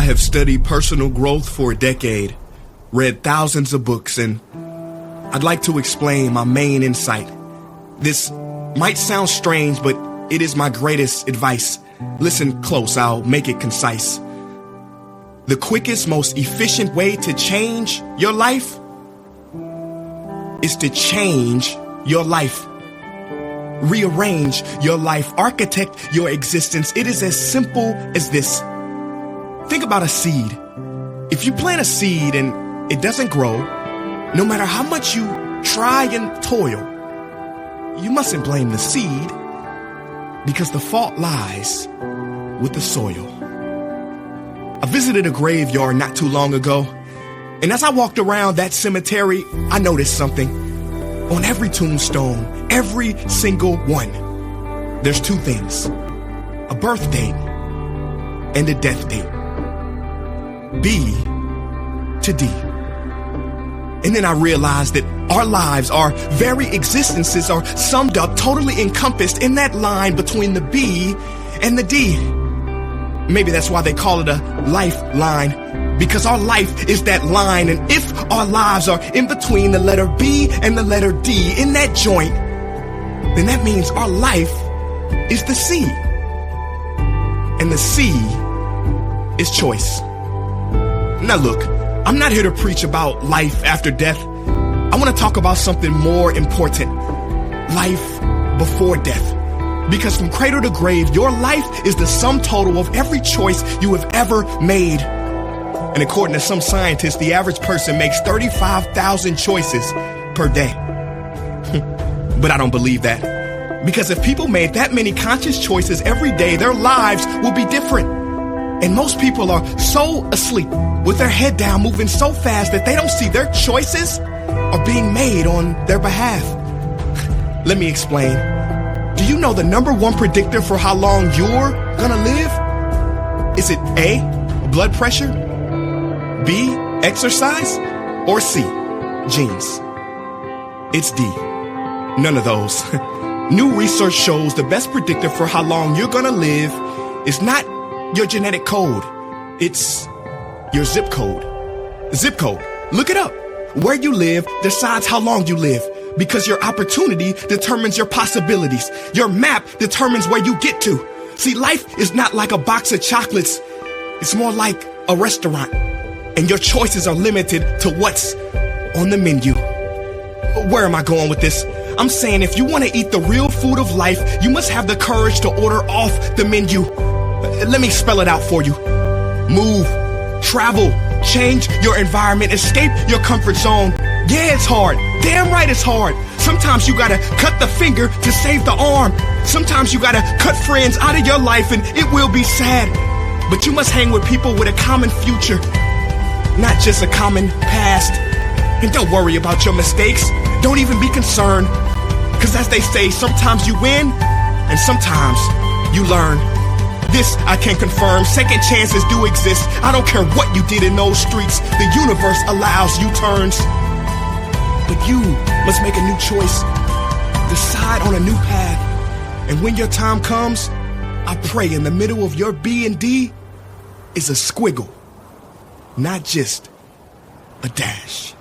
I have studied personal growth for a decade, read thousands of books, and I'd like to explain my main insight. This might sound strange, but it is my greatest advice. Listen close, I'll make it concise. The quickest, most efficient way to change your life is to change your life. Rearrange your life, architect your existence. It is as simple as this. Think about a seed. If you plant a seed and it doesn't grow, no matter how much you try and toil, you mustn't blame the seed, because the fault lies with the soil. I visited a graveyard not too long ago, and as I walked around that cemetery, I noticed something. On every tombstone, every single one, there's two things: a birth date and a death date. B to D. And then I realized that our lives, our very existences, are summed up, totally encompassed in that line between the B and the D. Maybe that's why they call it a lifeline, because our life is that line. And if our lives are in between the letter B and the letter D, in that joint, then that means our life is the C. And the C is choice. Now look, I'm not here to preach about life after death. I want to talk about something more important: life before death. Because from cradle to grave, your life is the sum total of every choice you have ever made. And according to some scientists, the average person makes 35,000 choices per day. But I don't believe that. Because if people made that many conscious choices every day, their lives will be different. And most people are so asleep, with their head down, moving so fast that they don't see their choices are being made on their behalf. Let me explain. Do you know the number one predictor for how long you're gonna live? Is it A, blood pressure, B, exercise, or C, genes? It's D, none of those. New research shows the best predictor for how long you're gonna live is not your genetic code, it's your zip code. Zip code, look it up. Where you live decides how long you live, because your opportunity determines your possibilities. Your map determines where you get to. See, life is not like a box of chocolates. It's more like a restaurant, and your choices are limited to what's on the menu. Where am I going with this? I'm saying if you want to eat the real food of life, you must have the courage to order off the menu. Let me spell it out for you. Move, travel, change your environment, escape your comfort zone. Yeah, it's hard. Damn right it's hard. Sometimes you gotta cut the finger to save the arm. Sometimes you gotta cut friends out of your life, and it will be sad. But you must hang with people with a common future, not just a common past. And don't worry about your mistakes. Don't even be concerned. Because as they say, sometimes you win and sometimes you learn. This I can confirm, second chances do exist. I don't care what you did in those streets. The universe allows U-turns. But you must make a new choice. Decide on a new path. And when your time comes, I pray in the middle of your B and D is a squiggle, not just a dash.